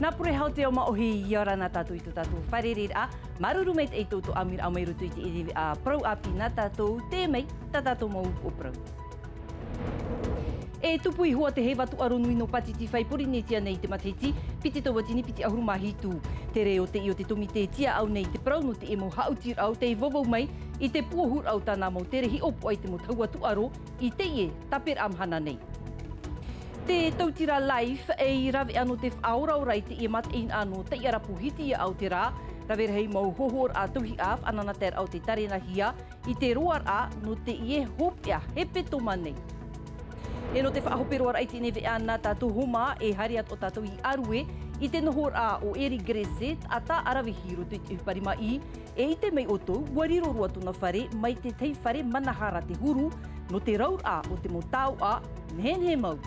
Nā pure hau te o maohi i ora nā tātou i tō tātou wharerere a, maruru mei te tō amir au meiru tui te iri a prau api nā tātou, te mei tā tātou mau o prau. E tupu i hua te he watu aro nui no patiti whai pori nei tia nei te mateti, piti tō watini piti ahuru mahi tū. Te reo te i o te tomi te tia au nei te prau no te e mo hautir au te i vovau mai i te puahur au tāna mau te rehi opo ai te mo tau atu aro i te ie taper amhana nei. Te tautira live e rawe ano te whaoraurai te i mat ein ano te iarapu hiti i au te rā, rawe hei mau hohor a tuhi af anana ter au te tarena hia i te roar a no te ie hop ea hepe toma nei. E no te whaahoperoar ai tine ve ana tātou homa e hariat o tātou i arue i te nohor a o eri greset a tā arawe hiro tui te huparima i e i te mei oto wariro rua tuna whare mai te tei whare manahara te huru no te raur a o te motau a nehen he mau.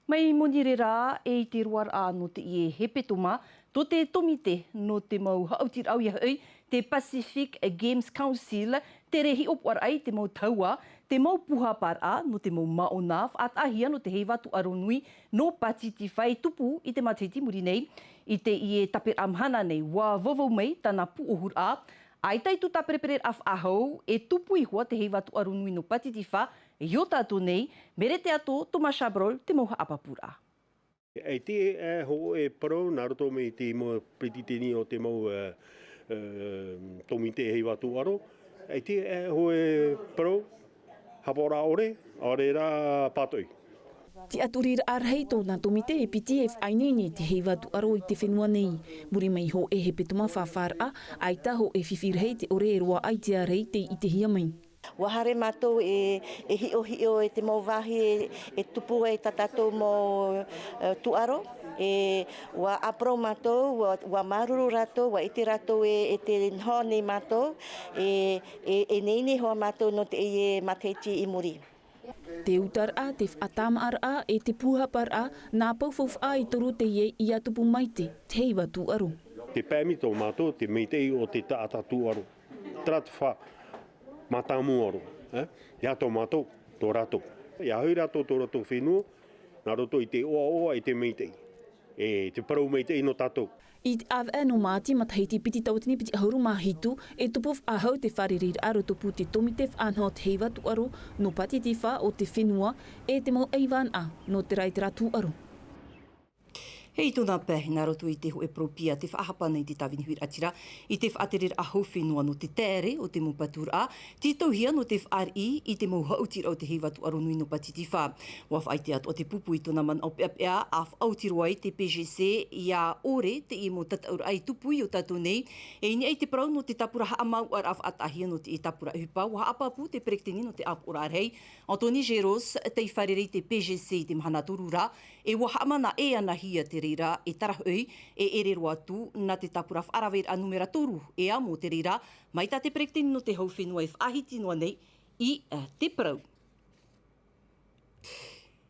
Mai monire rā e i te ruar a no te ie hepetoma, to te tomite no te mau hautir au iahoi, te Pacific Games Council, te rehi opwar ai te mau taua, te mau puha par a no te mau maonaf, at ahia no te hei watu aronui no patiti whai tupu i te matiti muri nei, i te ie taper amhana nei, wa vovau mei tana puohur a, ai taitu taperepere af ahau, e tupu i hua te hei watu aronui no patiti wha, e hio tātou nei, mere te ato Thomas Chabrol te mau haapapura. Ei te ho e parau, nā roto me te mo pretitini o te mau tomite hei watu aro. Ei te ho e parau, hapora ore rā pātoi. Te aturir arhei tōna tomite e piti e whainini te hei watu aro i te whenua nei. Muri mai ho e he petuma whawhara, ai taho e whiwhirhei te ore e roa ai te arhei te i te hia mai. Wahare mātou e hio e te mau wahi e tupu e tatatou mau tuaro. Wa apro mātou, wa maruru rato, wa iti rato e te hone mātou, e neine hoa mātou no te e mateti i muri. Te utar a, te whatamar a, e te puhapar a, nā pauwhau a i toru te ie i atupu maite, te hei watu aro. Te pēmito mātou, te meitei o te taatatu aro. Trat wha. Matamu aro. Ia tō mātou, tō rato. Ia hui rato tō rato whenua, nā roto i te oa i te meitei. E te parau meitei no tātou. I te awe no māti matahiti piti tautini piti ahuru mahitu, e tupu ahau te wharerir aro tupu te tomite whanau te hei watu aro no patiti wha o te whenua e te mau eiwan a no te rai te ratu aro. Hei tōna pēhi nā roto i te ho e propia te whaahapa nei te tawini huir atira i te whaaterir ahau whenua no te tere o te mupatur a, ti tauhia no te whaari i te mau hautir au te hei watu aro nui no patiti wha. Waf ai te atu o te pupu i tōna man au peapea a whautiro ai te PGC i a ore te i mo tataur ai tupu i o tātou nei, e ini ai te parau no te tapura haamau ar af atahia no te i tapura uhipa, wa haapapu te perektini no te apura arhei, o tōni Jeros te i wharerei te PGC i te mahana torura, e wa haamana e ana hia te reira e tarahui e erero atu na te tapura wharawer a numera toru e amo te reira mai tā te perektini no te hau whenua e whaahiti noa nei i te parau.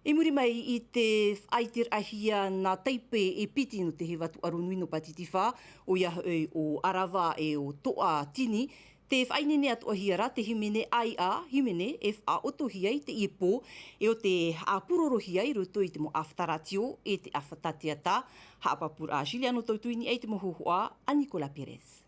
E muri mai i te whaitir ahia nā taipe e piti no te he watu aro nui no patiti wha o iahoi o Arawa e o Toa Tini, te whainene atu ahia ra te himene ai a himene e whaotohi ai te iepo e o te apurorohi ai roto i te mo awhtaratio e te awhtatiata haapapura a Juliano Tautuini ai te mo hohoa a Nicola Perez.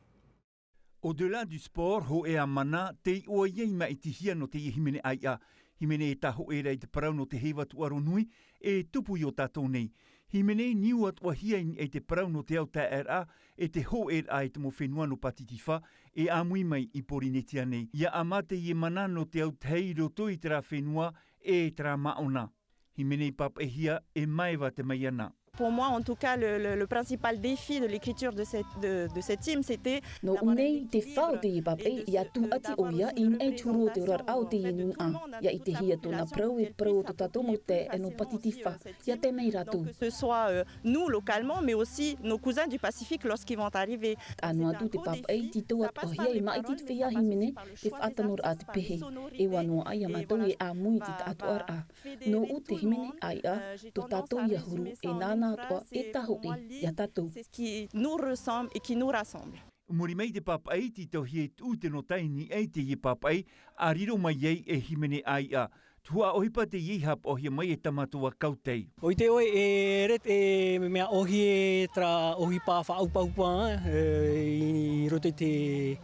Au-delà du sport, ho e a mana, te ua iei mai te hia no te himene ai a. Himene e taho e rei te parau no te hewa tuaro nui e tupu i o tātou nei. Himene niu atua hia e te parau no te au TRA e te ho e ai te mo whenua no patitiwha e amui mai i porinetia nei. Ia amate i e mana no te au tei roto i tera whenua e tera maona. Himene i pap e hia e maiwa te mai ana. Pour moi, en tout cas, le principal défi de l'écriture de cette team, c'était... No unei te whao te i pape i atu ati o ia in e turo te orar au te inu a. Ia i te hia tōna prau e prau to tato mo te e no patitiwha. Ia te mei ratu. Que ce soit nous, localement, mais aussi nos cousins du Pacifique lorsqu'ils vont arriver. Anu atu te pape e ti tō atu hia i mai tit whia himene te whatanor a te pehe. E wanoa ai a matau e a mui tit atu ar a. No u te himene ai a to tato ia huru e nana C'est ce qui nous ressemble et qui nous rassemble. Muri mai te papai ti tau hie tu te no taini ei te ie papai a riro mai ei e himene ai a. Tua ohipa te iehap o hia mai e tamatua kautei. Oi te oi e ret e mea ohi e tra ohi pā whaupaupa i roto te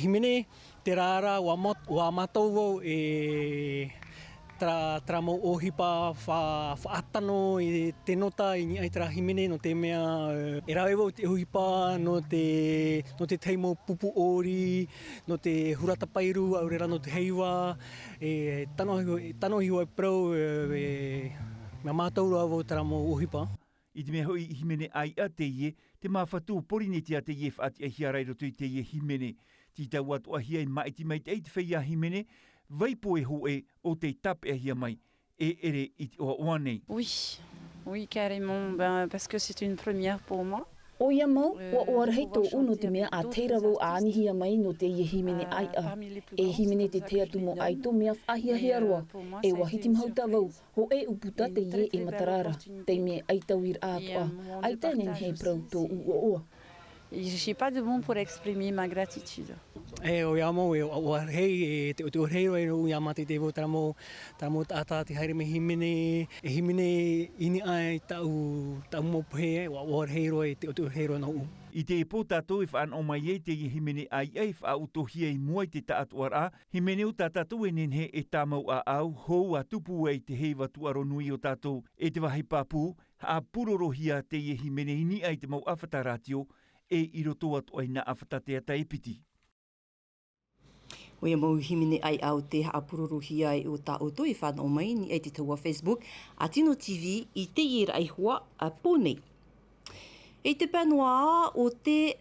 himene, te rāra wa matou e tra mo ohi pā whaatano i te nota i ni ai tra himene no te mea e rawewo te ohi pā no te teimo pupu ori, no te hurata pairu au rera no te heiwa, tano hiwa prau mea mātou rawewo tra mo ohi pā. I te mea hoi i himene ai a te ie, te mawhatu porineti a te ie whaati a hiarai roto i te ie himene. Ti tau atu a hia i maiti mai te whaia himene, vaipo e hoe o te tape a hia mai, e ere i te oa oanei. Oui, carrément, parce que c'est une première pour moi. O ia mau, wa oarahei tō uno te mea a teirawo a anihia mai no te ie himene ai a. E himene te te atu mo ai tō mea whahia hea roa. E wahiti mahauta wau, ho e uputa te ie e matarara. Te mea aitawir a koa. Ai tēnen hei prau tō uoa. J'ai pas de mots pour exprimer ma gratitude. O ia mau e oarahei, te oarahei roi no ia mate te vo tra mo tata te haere me himene, e himene ini ai tau mo puhe, oarahei roi te oarahei roi no u. I te po tātou i whaan o mai e te himene ai wha utohia i mua i te taatuar a, himene o tātou e nenhe e tāmau a au, hou a tupu e te hei watuaro nui o tātou e te wahi pāpū, a purorohia te himene ini ai te mau awhataratio, e i roto atu ai na awhatatea taipiti. O ia mau himene ai au te haapururuhia i o tā oto i whanau mai ni ai te taua Facebook a Tino TV i te ira ai hua a pōnei. E te panoa o te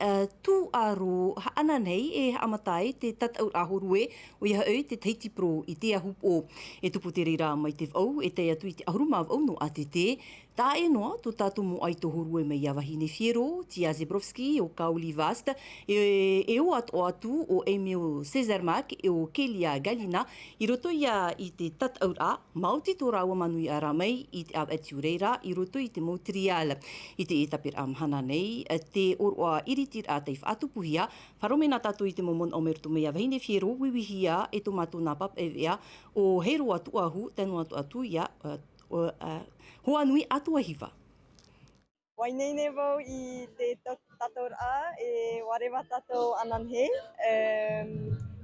tūaro haana nei e amatai te tatau ahorue o ia au te teiti pro i te ahup o e tupu te reira mai te wau e te atu i te ahuruma au no atete. Tā e noa, tō tātou mo ai tō horue me ia wahine Fiero, Tia Zebrowski o Kauli Vast, e o atu o Emil Cesarmak e o Kelia Galina, i roto ia i te tataura, Mauti tō rawa manui a ramai i te au atu reira, i roto i te Montreal, i te etapir amhana nei, te oroa iritir a teif atupuhia, wharomena tātou i te momon o merto me ia wahine Fiero, wiwihia e tō mātou nā pap ewea, o hero atu ahu, tēnu atu ia, hoa nui atua hiwa. Wainei nei wau i te tatou a e warewa tatou ananhe.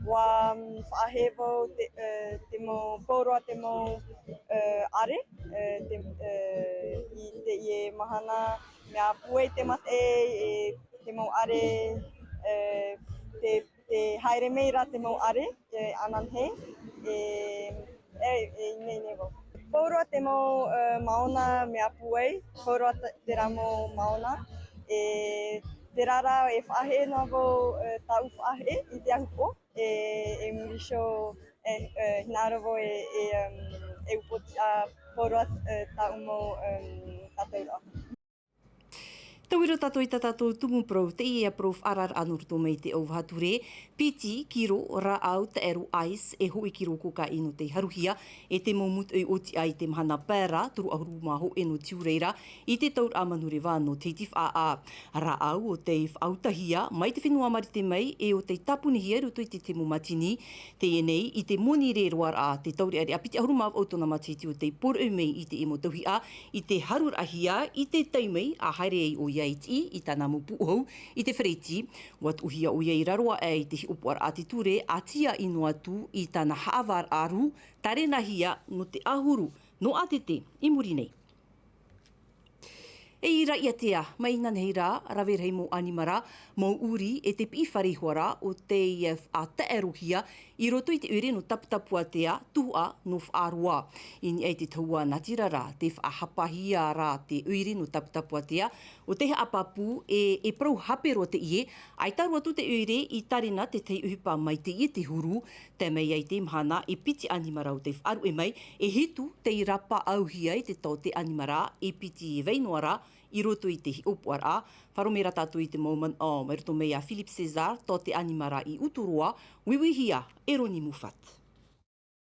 Wa whaahe wau te mo pōroa te mo are i te ie mahana mea pue te mate te mo are te haere meira te mo are ananhe nei nei wau. Pōroa te mo maona mea puei, pōroa te ramo maona. Te rara e whaahe noa wau tau whaahe i te ahupo. E murisho hinarovo e upoti a pōroa tau mo tataura. Tauira tātou i tātou tumu prou te ia prof arar anurto mei te auhature, piti, kiro, ra au, te eru ais, e hui kiro koka ino te haruhia, e te momut e oti ai te mahana pēra, turu ahuru maho eno tiureira, i te taur amanure wāno te tif a ra au o te autahia, mai te whenua marite mai, e o te tapunihia ruto i te temo matini, te enei, i te moni reroar a te tauri are, a piti ahuru maho o tona matiti o te poru mei i te emo tauhi a, i te harurahia, i te taimei, a haere ei o iaiti i tāna mupu hou i te whereti, wat uhia o iei raroa e te hiupuar a te ture a tia ino atu i tāna haawar aru, tarenahia no te ahuru, no atete, i muri nei. E ira ia tea, mai nanei rā, rawerhei mō animara, mō uri e te piwharihuara o te a taerohia i roto i te ure no taputapua tea tuhua no whaarua. Ini ei te taua natira rā, te whaahapahia rā te ure no taputapua tea, o te apapu e prau hapero te ie, ai taru atu te ure i tarina te tei uhipa mai te ie te huru, te mei ei te mahana e piti animara o te whaaru e mai, e hitu te i rapa auhia i te tau te animara e piti e veinoara, i roto i te hiupuar a, wharomera tātou i te moment o Merto mei a Philip Cesar, tō te animara i uturoa, wiwihia, e roni mufat.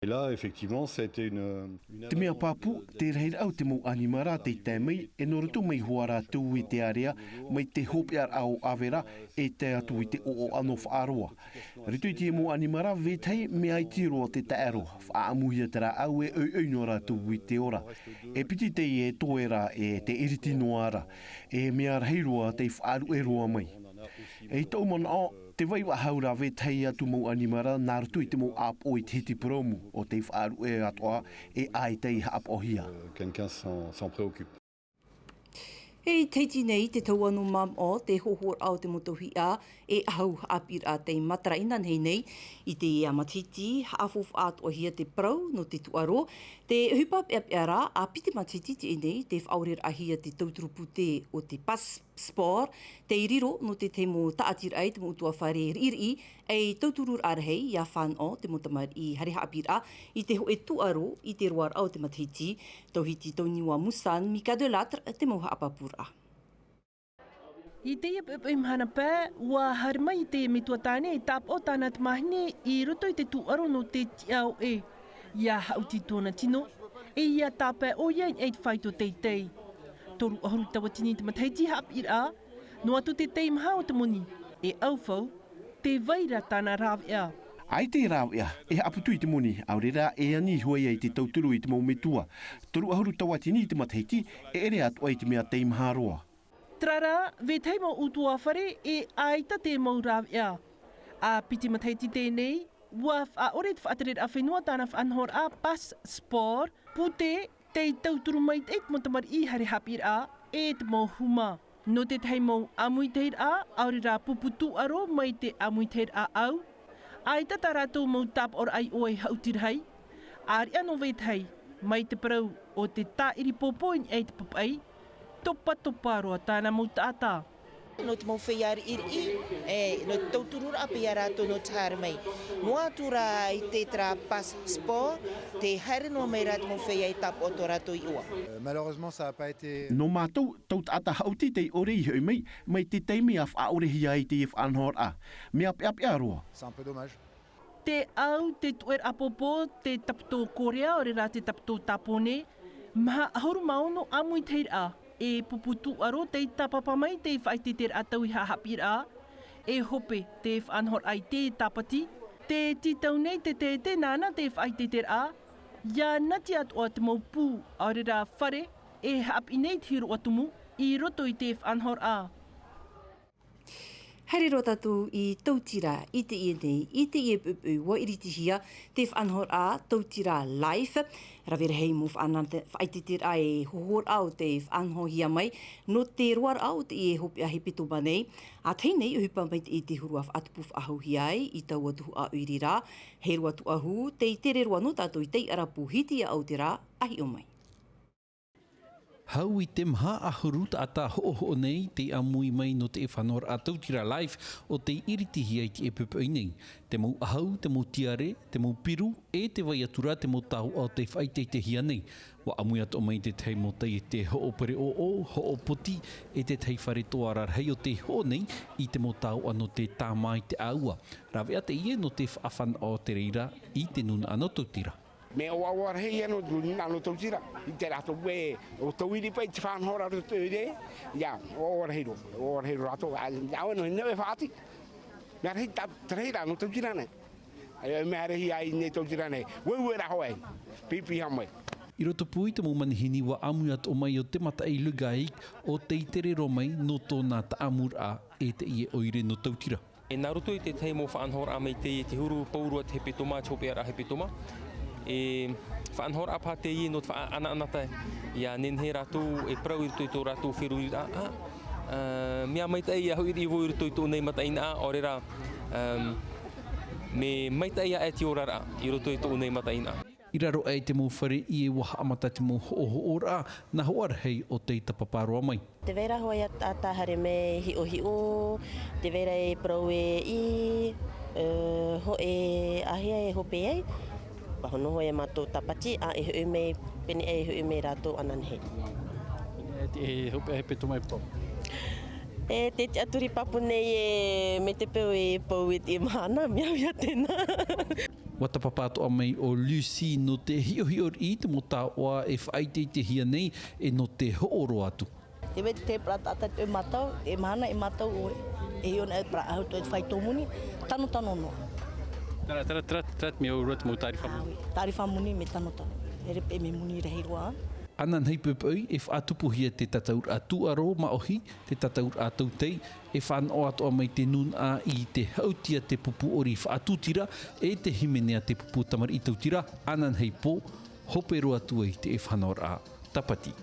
Et là, effectivement, c'était une Te mea papu, te reira au te mo animara te tēmei, e norotu mei huara tū i te area, mai te hope ar au avera, e te atu i te o ano whaaroa. Ritu i te mo animara, vetei me ai tiroa te taero, whaamuhia tera au e nora tū i te ora. E piti te e toera e te iriti noara, e mea reiroa te whaaru e roa mai. E tau mana o, te vai wa haura vetei atu mo animara, nā rutu i te mo ap o i te hiti promu, o te whaaru e atoa, e ai te haap ohia. quelqu'un s'en préoccupe. Hei teiti nei te tauanu mam o te hohor au te motohi a e ahau apir a te mataraina nei i te amatiti haafof at o hia te prau no te tuaro te hupap eara a pite matiti te nei te whaurir a hia te tautrupu te o te pas spor te iriro no te temo taatir ai te mo utua whare iri e tauturur arhei ia whan o te motamar i hariha apir a i te ho e tuaro i te roar au te matiti tauhiti tauniwa musan mika de latre te moha apapura. I te i mahana pē, ua harima i te mitua tāne i tāp o tāna te mahine i roto i te tuaro no te tiao e. Ia hauti tōna tino, e ia tāpē o ia i eit whaito teitei. Toru ahuru tawatini te mataiti hap i rā, no atu te tei maha o te moni, e auwhau, te vaira tāna rāw ea. Ai te rāw ea, e aputu i te moni, aurera e ani huai i te tauturu i te maumetua. Toru ahuru tawatini i te mataiti, e ere atu ai te mea tei maha roa. Trara, vetei mo utua whare e aita te mau rāw ea. A piti mataiti tēnei, ua whaoret whaateret a whenua tāna whanhor a pas spor, pute te tauturu mai eit motamar i hare hapir a, e te mau huma. No te tei mau amuiteir a, aurera puputu aro mai te amuiteir a au. Aita tā rātou mau tap or ai oe hautir hai. Ari ano vetei, mai te parau o te tā iri popoin e te papai, topa roa tāna mau tātā. No te mau whaiari iri, no te tauturura api a rātou no te hara mai. No atura i te tra pas sport, te haere no mai rātou mau whaiai tap o tō rātou i ua. Malheureusement, ça n'a pas été... No mātou, tau ata hauti te ore i hoi mai te teimi a whaorehia i te if anhor a. Mea api aroa. C'est un peu dommage. Te au, te tuer apopo, te tapto Korea, ore rā te tapto Tapone, maha ahuru maono amui teir a. E puputu aro te tapapa mai te whaiteter atau i hahapir a, e hope te whanhor ai te tapati, te titau nei te nana te whaiteter a, ia nati atu o te mau pū aurera whare, e hap i nei tiru atumu, i roto i te whanhor a. Haere ro tatu i tautira i te ienei, i te iepupu wa iritihia te whanhor a tautira live. Rawere hei mo whaititir ai hohor au te whanhohia mai, no te roar au te e hopi a hepito manei. A teinei uhupa mai te i te huru af atupuf ahauhi ai, i tau atuhu a uirira, hei roa tu ahu, te i tere roa no tatu i tei arapu hiti a autera ahi o mai. Hau i te maha ahuru ta ata ho'oho nei te amui mai no te whanor a tautira live o te iritihi ai ki e pupai nei. Te mau ahau, te mau tiare, te mau piru e te vai atura te mau tahu o te whaitei te hia nei. Wa amui ato mai te tei mo te ho'opere o ho'opoti e te tei whare toara hei o te ho nei i te mau tahu ano te tāmai te aua. Rawea te ie no te whawhan o te reira i te nuna ano tautira. Me o awar hei ano nalo tautira i te rato we o tauiri pai te whanhora rato ere ia o awar hei rato au no newe whaati mea rei tareira no tautira nei mea rei ai nei tautira nei wera hoe pipi hamwe. I roto pui te mau manihini wa amu atu o mai o te mata i lugai o te itere romai no tōna ta amur a e te ie oire no tautira. E nā roto i te teimo whanhora a mei te huru paurua te hepetoma, chope ara hepetoma. E whanhor apa te i no te ana-anata ia nenhe rātou e prau i rito i tō rātou whiru i rā. Mea maita i ahu i rivo i rito i tō nei mata ina a, orera me maita i a e ti ora rā i rito i tō nei mata ina. I raro e te mau whare i e waha amata te mau ho'oho o rā, na hoar hei o te tapaparoa mai. Te vera hoi a tahare me hi-o, te vera e prau e i, ho e ahia e hope ei, pahono hoi e mato tapati, a e hui me, pene e hui me rato ananhe. E hope e peto mai pau. E te aturi papu nei e me te peo e pau e te mahana, mea tēnā. Wa tapapato a mai o Lucy no te hio I te mo tāua e whaite te hia nei e no te hooro atu. Te wete te prata te matau, e mahana e matau o e hio na e pra au te whai tōmuni, tano no. Trat me o rot mo tarifa muni. Tarifa muni me tano. E repe me muni rehi roa. Anan hei pepei e whaatupuhia te tataur atu aro maohi, te tataur atau tei, e whanau atoa mai te nun a I te hautia te pupu ori whaatutira e te himenea te pupu tamar I tautira, anan hei pō, hopero atu e te e whanau a tapati.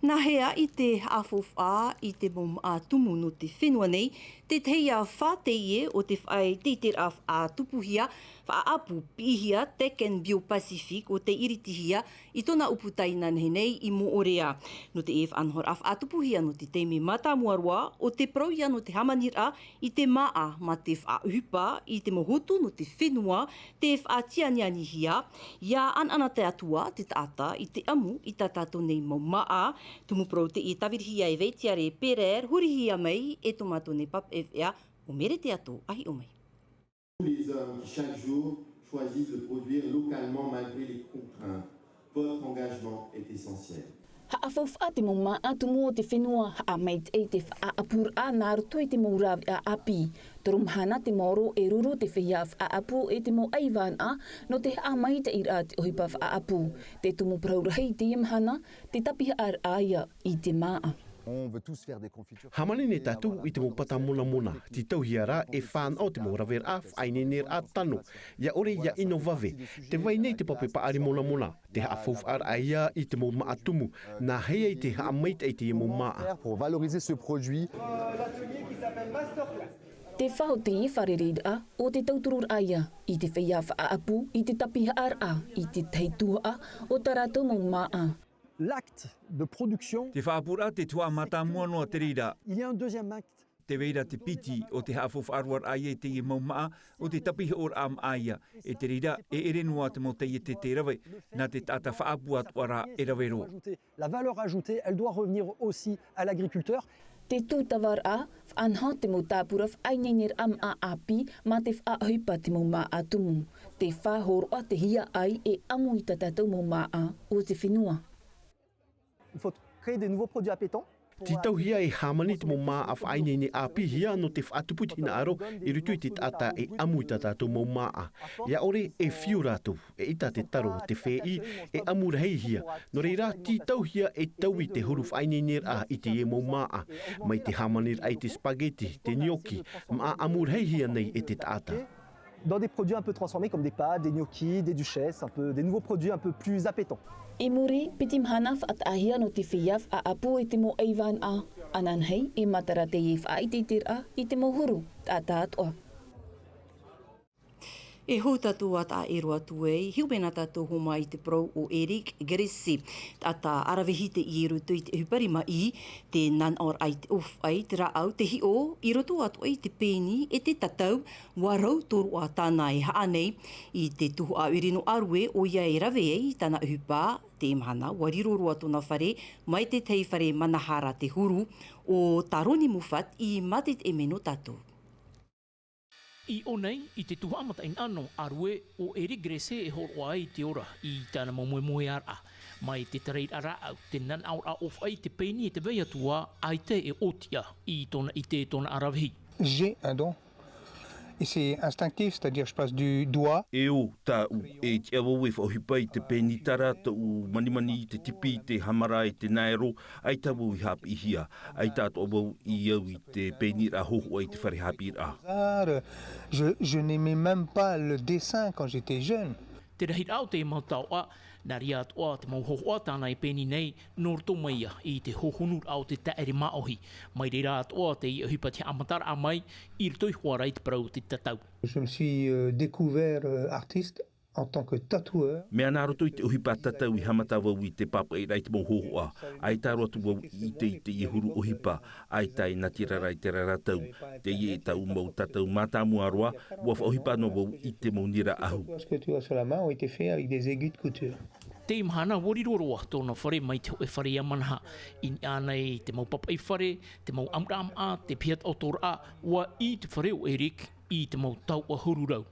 Nā hea I te awhowha I te mom a tumu no te whenua nei, te tei a whāteie o te whai teiter a tupuhia, whaapu pihia Teken Bio-Pacific o te iritihia I tona uputaina nei I mo orea. No te ef anhor a tupuhia no te teimi matamuarua o te prauia no te hamanira I te maa ma te whauhupa I te mohotu no te whenua, te whaatianianihia, ia ananate atua te taata I te amu I tatato nei mau maa, tumu pro te I tawirihia e veitiare perer, hurihia mai e tomato ne pap ea o mere te ato ahi o mai. Les hommes qui chaque jour choisissent de produire localement malgré les contraintes. Votre engagement est essentiel. Haafaufa te mo maa tumu o te whenua a mait e te whaapur a nāruto I te mo rawi a api. Toro mahana te moro e ruru te whia whaapu e te mo aiwan a no te a mai te ira te ohipa whaapu. Te tumu praurahei te mahana te tapiha ar aia I te maa. Hamane ne tātou I te mo pata mona, ti tauhiara e whānau te mo rawer a whainenir a tano. Ia ore ia ino vave, te vai nei te pape paari mona, te haafouf ar aia I te mo maatumu, nā hea I te haamait ai te mo maa. Pour valoriser ce produit. Te whao te I wharereira o te tauturur aia, I te whia whaapu, I te tapiha ar a, I te teitua o tarato mo maa. L'acte de production. Te whaapura te tua mata mua noa te reira. Il y a un deuxième acte. Te weira te piti o te haafof arwar aia te I maumaa o te tapiha or am aia. E te reira e ere noa te mo teie te rawe, na te tata whaapu atuara e rawero. La valeur ajoutée, elle doit revenir aussi à l'agriculteur. Te tūtawar a, whanha te mo tāpura whainenir am a api, ma te whaahuipa te mo maa atumu. Te whahoroa te hia ai e amu I tatatou mo maa o te whenua. Il faut créer des nouveaux produits appétants. Ti tauhia e hamani te mo maa a whainene api hia no te whaatuputina aro I rutu I te tata e amu I tatatou mo maa. Ia ore e whiu rātou, e ita te taro te whei e amu rehei hia. No reira, ti tauhia e taui te huru whainenir a I te e mo maa. Mai te hamanir ai te spaghetti, te gnocchi, ma amu rehei hia nei e te tata. Dans des produits un peu transformés comme des pâtes, des gnocchis, des duchesses, des nouveaux produits un peu plus appétants. E muri, piti mhana whaatahia no te whiaf a apu e te mo eiwan a. Anan hei, e matara te e whaititir a I te mo huru, tata atoa. E hou tātou ata e roa tuei, hiu mena tātou homa I te pro o Eric Gressi. Ata arawehi te I roto I te huparima I, te nan or ai te of ai te raau, te hi o, I roto atu ai te pēni e te tatau, warau toru a tāna e haanei, I te tuhu a urino arue o ia e rawe ei, tāna hupa, te mahana, wariroro atu na whare, mai te tei whare manahara te huru, o taroni mufat I matet e meno tātou. I o nei, I te tuhamata in ano arue o Eric Gressi e horo ai te ora I tāna moe ara. Mai te tareir ara au, te nan aur a of ai te peini e te vei atua ai te e otia I te tona arawehi. J'ai un don. Et c'est instinctif, c'est-à-dire je passe du doigt. E o tā u e te awa e whaohipai te penitara, ta u manimani te tipi, te hamara te naero, ai tawu I hapi hia. Ai tātou awau I au I te penira hoho ai te whare hapi a. Je n'aimais même pas le dessin quand j'étais jeune. Te rahir au te mautau a, nā ria atoa te mauhohoa tāna e pēni nei, norto maia I te hohonur au te taere maohi. Mai reira atoa te I ahipa te amatara a mai, I rtoi huarai te parau te tatau. Je me suis découvert artiste en tant que tatoueur. Mea nā roto I te uhipa tatau I hamata wau I te papa I rai te mauhohoa. Ai tā roto wau I te I huru uhipa. Ai tai natirarai te raratau. Te I e tau mau tatau mātamu aroa. Wa uhipa no wau I te maunira ahu. Ce que tu as sur la main ont été faits avec des aiguilles de couture. Te mahana wariroroa tōna whare mai te hoe whare amanaha. I ānei te mau papa I whare, te mau amra am a, te piat o tōra a, wa I te whare o Eric i te mau tau o hururau.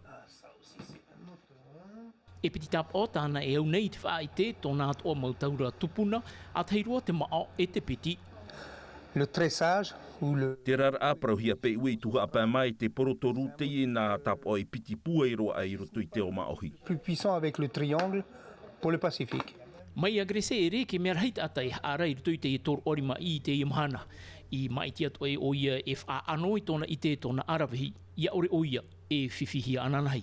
E piti tap o tāna e au nei te wha i te tōna atu o mau taura tupuna, a teirua te mao e te piti. Le tressage ou le... Te rara aprauhia pe ui tuha apa mai te porotoru te i nā tap o i piti pua i roa i roto i te o maohi. Plus puissant avec le triangle pour le Pacifique. Mai agrese e re ke mea rahit atai arai roto i te i tōr orima i te i mahana. I mai te atu e o ia e wha anō i tōna i te tōna arawahi, ia ore o ia e whiwhihia ananahi.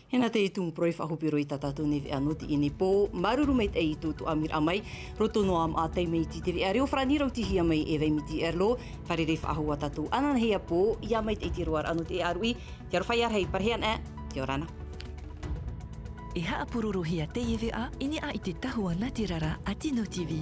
Hena te itu mproi whahupiro i tatatu nevi anu ti ini pō, maruru meit e itu tu amir amai, roto no am a teimei ti te rea reo whanirau ti hia mai e veimiti erlo, wharere whahua tatu ananahea pō, ia meit e tiruar anu te arui, te arwhai arhei parhean e, te orana. E haa pururu hia te ewe a, ini a i te tahua Natirara a Tino TV.